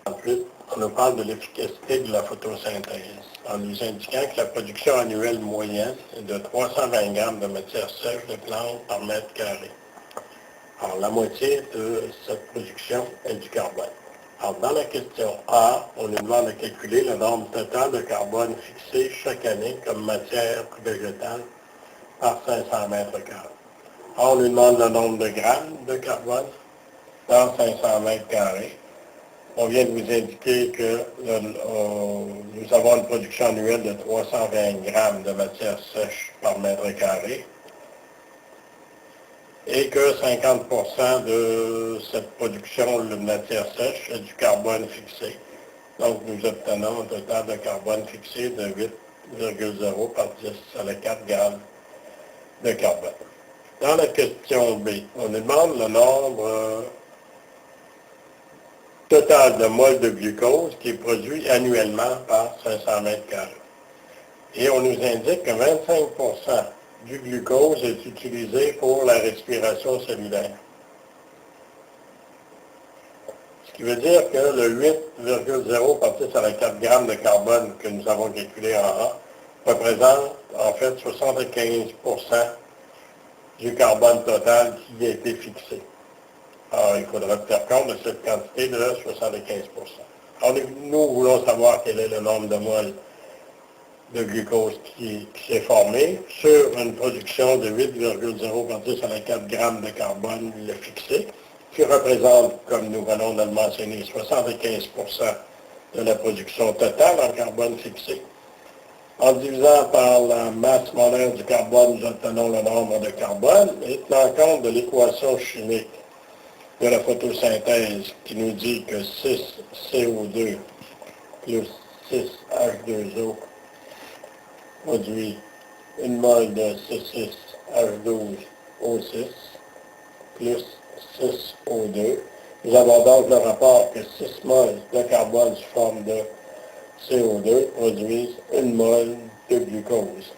Ensuite, on nous parle de l'efficacité de la photosynthèse, en nous indiquant que la production annuelle moyenne est de 320 grammes de matière sèche de plantes par mètre carré. Alors, la moitié de cette production est du carbone. Alors, dans la question A, on nous demande de calculer la norme totale de carbone fixée chaque année comme matière végétale par 500 mètres carrés. Alors, on nous demande le nombre de grammes de carbone dans 500 mètres carrés. On vient de vous indiquer que nous avons une production annuelle de 320 grammes de matière sèche par mètre carré et que 50% de cette production de matière sèche est du carbone fixé. Donc, nous obtenons un total de carbone fixé de 8,0 par 10 à la 4 grammes de carbone. Dans la question B, on nous demande le nombre total de moles de glucose qui est produit annuellement par 500 mètres carrés. Et on nous indique que 25% du glucose est utilisé pour la respiration cellulaire. Ce qui veut dire que le 8,0 par 10 à la 4 grammes de carbone que nous avons calculé en A représente en fait 75% du carbone total qui a été fixé. Alors, il faudra faire compte de cette quantité de 75%. Alors, nous voulons savoir quel est le nombre de moles de glucose qui s'est formé sur une production de 8,0 par 10 à la 4 grammes de carbone fixé, qui représente, comme nous venons de le mentionner, 75% de la production totale en carbone fixé. En divisant par la masse molaire du carbone, nous obtenons le nombre de carbone, et tenant compte de l'équation chimique de la photosynthèse qui nous dit que 6CO2 plus 6H2O produit une mole de C6H12O6 plus 6O2. Nous avons donc le rapport que 6 moles de carbone sous forme de CO2 produisent une mole de glucose.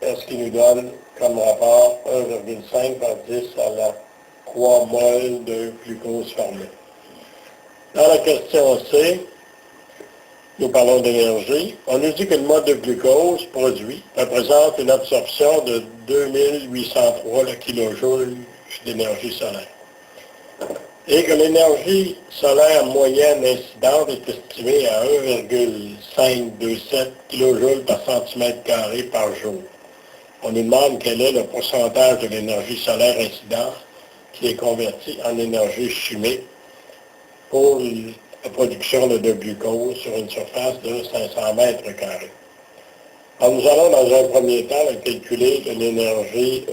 Ce qui nous donne comme rapport 1,5 par 10 à la 3 moles de glucose formé. Dans la question C, nous parlons d'énergie. On nous dit qu'une mole de glucose produit représente une absorption de 2803 kJ d'énergie solaire. Et que l'énergie solaire moyenne incidente est estimée à 1,527 kJ par centimètre carré par jour. On nous demande quel est le pourcentage de l'énergie solaire incidente qui est convertie en énergie chimique pour la production de glucose sur une surface de 500 mètres carrés. Alors, nous allons dans un premier temps calculer l'énergie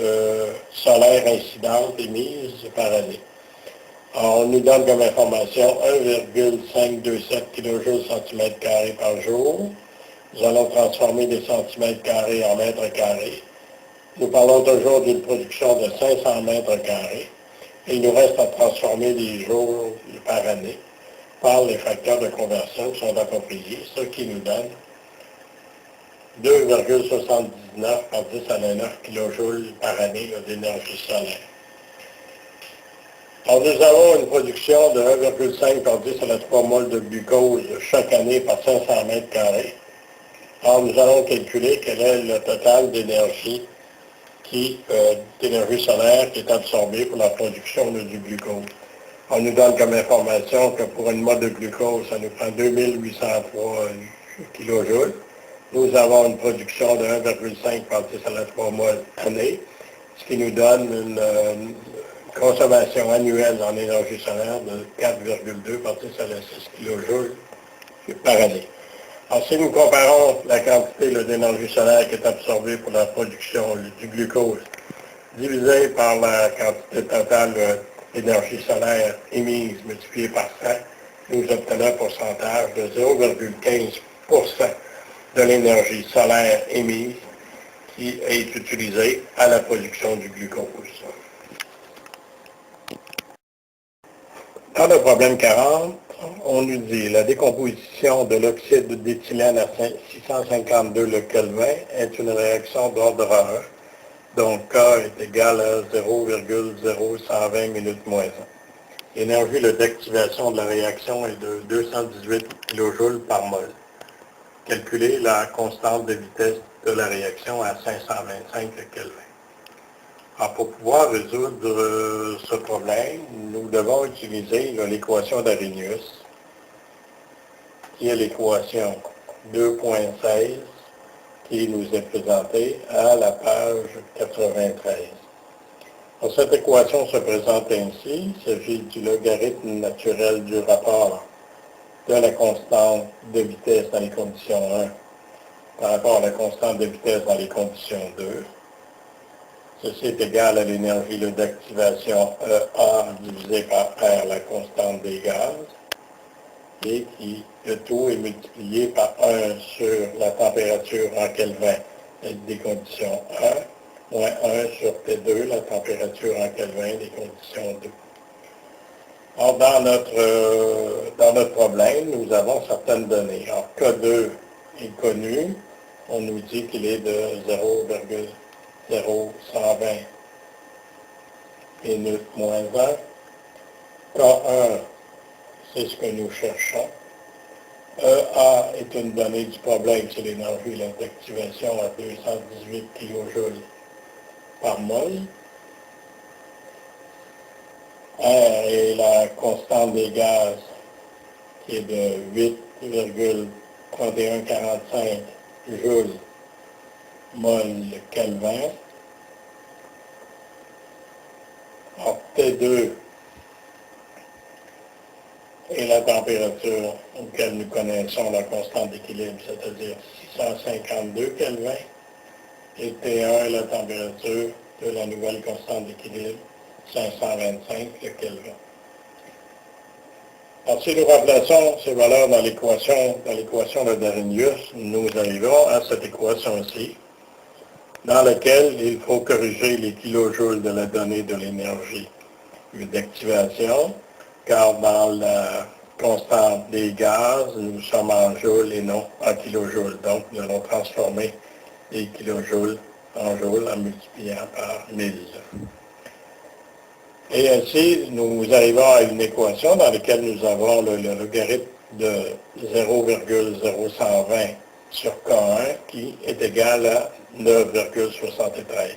solaire incidente émise par année. Alors, on nous donne comme information 1,527 kJ cm par jour. Nous allons transformer des centimètres carrés en mètres carrés. Nous parlons toujours d'une production de 500 mètres carrés. Et il nous reste à transformer les jours par année par les facteurs de conversion qui sont appropriés, ce qui nous donne 2,79 par 10 à la 9 kJ par année d'énergie solaire. Alors, nous avons une production de 1,5 par 10 à la 3 moles de glucose chaque année par 500 mètres carrés. Alors, nous allons calculer quel est le total d'énergie d'énergie solaire qui est absorbée pour la production du glucose. On nous donne comme information que pour une mole de glucose, ça nous prend 2803 kJ. Nous avons une production de 1,5 par 10 à la 3 moles année, ce qui nous donne une consommation annuelle en énergie solaire de 4,2 par 10 à la 6 kJ par année. Alors, si nous comparons la quantité d'énergie solaire qui est absorbée pour la production du glucose divisé par la quantité totale d'énergie solaire émise multipliée par 100, nous obtenons un pourcentage de 0,15% de l'énergie solaire émise qui est utilisée à la production du glucose. Dans le problème 40, on nous dit la décomposition de l'oxyde d'éthylène à 652 le Kelvin est une réaction d'ordre 1, donc K est égal à 0,0120 minutes moins 1. L'énergie d'activation de la réaction est de 218 kJ par mol. Calculez la constante de vitesse de la réaction à 525 Kelvin. Alors, pour pouvoir résoudre ce problème, nous devons utiliser l'équation d'Arrhenius, qui est l'équation 2.16, qui nous est présentée à la page 93. Alors, cette équation se présente ainsi. Il s'agit du logarithme naturel du rapport de la constante de vitesse dans les conditions 1 par rapport à la constante de vitesse dans les conditions 2. Ceci est égal à l'énergie d'activation EA divisé par R, la constante des gaz, et qui, le tout est multiplié par 1 sur la température en Kelvin des conditions 1, moins 1 sur T2, la température en Kelvin des conditions 2. Alors, dans notre problème, nous avons certaines données. Alors, K2 est connu. On nous dit qu'il est de 0,0120 minutes moins 1. K1, c'est ce que nous cherchons. EA est une donnée du problème, c'est l'énergie d'activation à 218 kJ par mol. R est la constante des gaz, qui est de 8,3145 joules mol Kelvin. Alors, T2 est la température auquel nous connaissons la constante d'équilibre, c'est-à-dire 652 Kelvin. Et T1 est la température de la nouvelle constante d'équilibre, 525 Kelvin. Alors, si nous remplaçons ces valeurs dans l'équation de Arrhenius, nous arrivons à cette équation-ci, dans laquelle il faut corriger les kilojoules de la donnée de l'énergie d'activation, car dans la constante des gaz, nous sommes en joules et non en kilojoules. Donc, nous allons transformer les kilojoules en joules en multipliant par 1000. Et ainsi, nous arrivons à une équation dans laquelle nous avons le logarithme de 0,0120 sur K1 qui est égal à 9,73.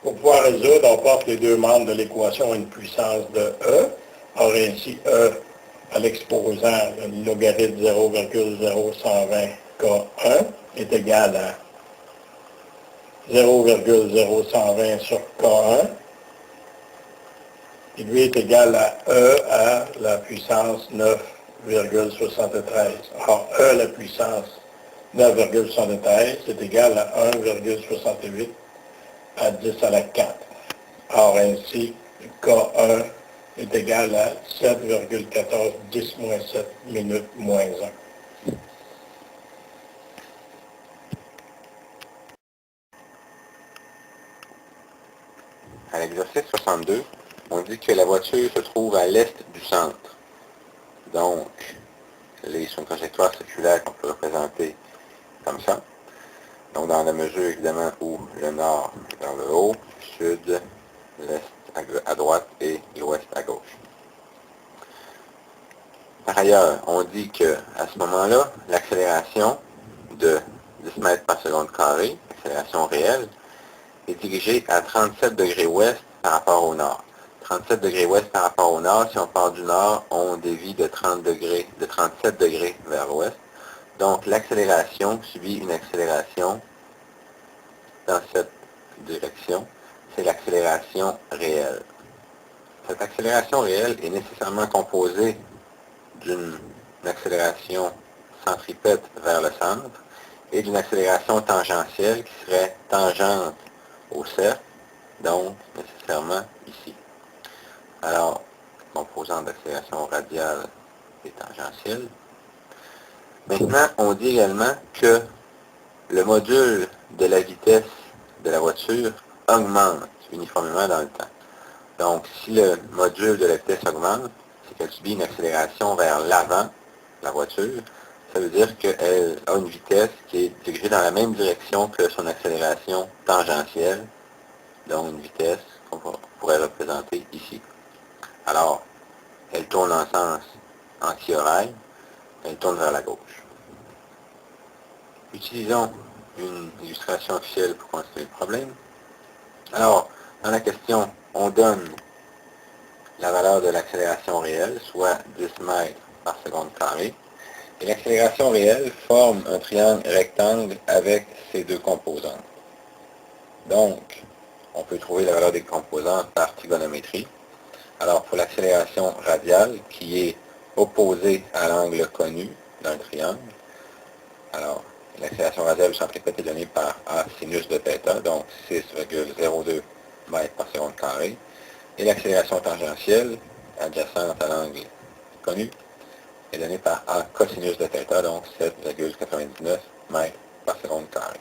Pour pouvoir résoudre, on porte les deux membres de l'équation à une puissance de E. Or, ainsi, E à l'exposant, le logarithme 0,0120 K1 est égal à 0,0120 sur K1. qui lui est égal à E à la puissance 9,73. Or, E à la puissance 9,73 est égal à 1,68 à 10 à la 4. Or, ainsi, K1 est égal à 7,14 10 moins 7 minutes moins 1. À l'exercice 62, on dit que la voiture se trouve à l'est du centre. Donc, les sur une trajectoire circulaire qu'on peut représenter comme ça. Donc, dans la mesure, évidemment, où le nord est vers le haut, sud, l'est à droite et l'ouest à gauche. Par ailleurs, on dit que à ce moment-là, l'accélération de 10 mètres par seconde carré, l'accélération réelle, est dirigée à 37 degrés ouest par rapport au nord. 37 degrés ouest par rapport au nord, si on part du nord, on dévie de 37 degrés vers l'ouest. Donc, l'accélération subit une accélération dans cette direction. C'est l'accélération réelle. Cette accélération réelle est nécessairement composée d'une accélération centripète vers le centre et d'une accélération tangentielle qui serait tangente au cercle, donc nécessairement ici. Alors, composante d'accélération radiale et tangentielle. Maintenant, on dit également que le module de la vitesse de la voiture augmente uniformément dans le temps. Donc, si le module de la vitesse augmente, c'est qu'elle subit une accélération vers l'avant, la voiture. Ça veut dire qu'elle a une vitesse qui est dirigée dans la même direction que son accélération tangentielle, donc une vitesse qu'on pourrait représenter ici. Alors, elle tourne en sens anti-horaire, elle tourne vers la gauche. Utilisons une illustration officielle pour constater le problème. Alors, dans la question, on donne la valeur de l'accélération réelle, soit 10 mètres par seconde carrée, et l'accélération réelle forme un triangle rectangle avec ses deux composantes. Donc, on peut trouver la valeur des composantes par trigonométrie. Alors, pour l'accélération radiale, qui est opposée à l'angle connu d'un triangle, alors, l'accélération radiale du centre est donnée par A sinus de θ, donc 6,02 mètres par seconde carrée. Et l'accélération tangentielle, adjacente à l'angle connu, est donnée par A cosinus de θ, donc 7,99 mètres par seconde carrée.